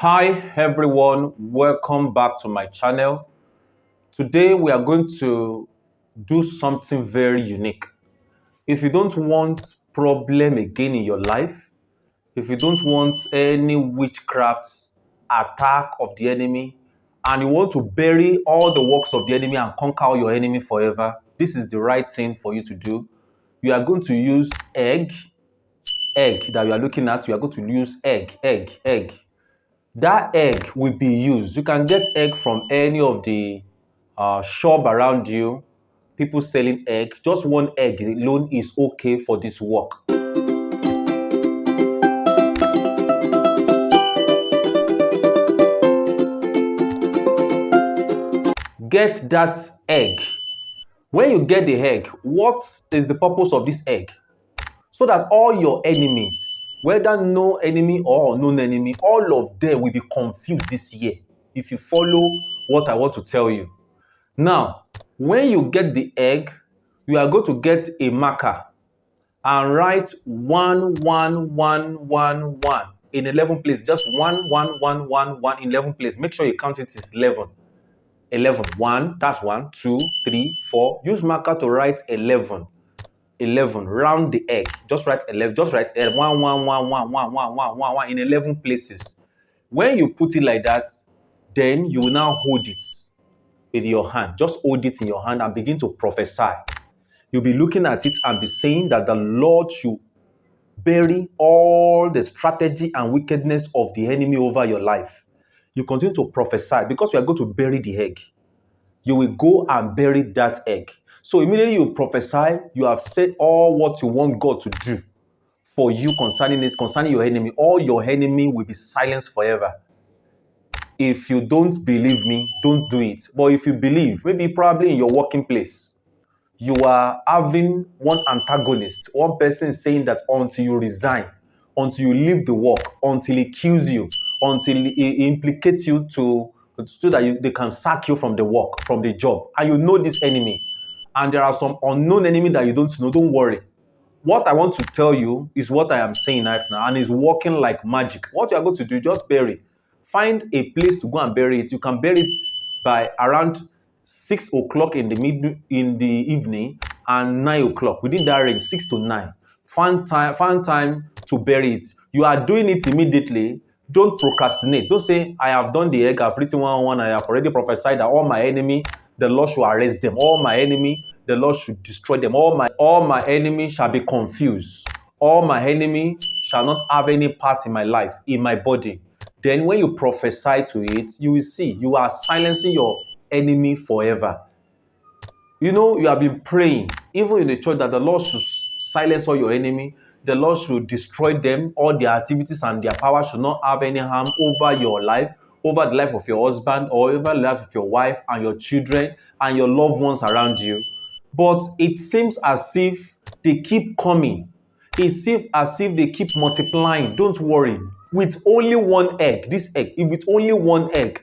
Hi everyone, welcome back to my channel. Today we are going to do something very unique. If you don't want problem again in your life, if you don't want any witchcraft attack of the enemy, and you want to bury all the works of the enemy and conquer all your enemy forever, this is the right thing for you to do. You are going to use egg that you are looking at. You are going to use egg. That egg will be used. You can get egg from any of the shop around you. People selling egg. Just one egg alone is okay for this work. Get that egg. When you get the egg, what is the purpose of this egg? So that all your enemies, whether known enemy or unknown enemy, all of them will be confused this year if you follow what I want to tell you. Now, when you get the egg, you are going to get a marker and write 1 in 11 place. Just 1 in 11 place. Make sure you count it is 11. 11. 1, that's 1, 2, 3, 4. Use marker to write 11. 11. Round the egg. Just write 11. Just write 1 in 11 places. When you put it like that, then you will now hold it in your hand. Just hold it in your hand and begin to prophesy. You'll be looking at it and be saying that the Lord should bury all the strategy and wickedness of the enemy over your life. You continue to prophesy because you are going to bury the egg. You will go and bury that egg. So immediately you prophesy, you have said all what you want God to do for you concerning it, concerning your enemy. All your enemy will be silenced forever. If you don't believe me, don't do it. But if you believe, maybe probably in your working place, you are having one antagonist. One person is saying that until you resign, until you leave the work, until he kills you, until he implicates you so that they can sack you from the work, from the job. And you know this enemy. And there are some unknown enemy that you don't know. Don't worry. What I want to tell you is what I am saying right now, and it's working like magic. What you are going to do, just bury. Find a place to go and bury it. You can bury it by around 6 o'clock in the evening and 9 o'clock. Within that range, 6 to 9. Find time to bury it. You are doing it immediately. Don't procrastinate. Don't say, I have done the egg, I've written 1 I have already prophesied that all my enemy, the Lord should arrest them. All my enemy, the Lord should destroy them. All my enemies shall be confused. All my enemy shall not have any part in my life, in my body. Then when you prophesy to it, you will see you are silencing your enemy forever. You know, you have been praying, even in the church, that the Lord should silence all your enemy. The Lord should destroy them, all their activities and their power should not have any harm over your life, over the life of your husband, or over the life of your wife and your children and your loved ones around you. But it seems as if they keep coming. It seems as if they keep multiplying. Don't worry. With only one egg, this egg, with only one egg,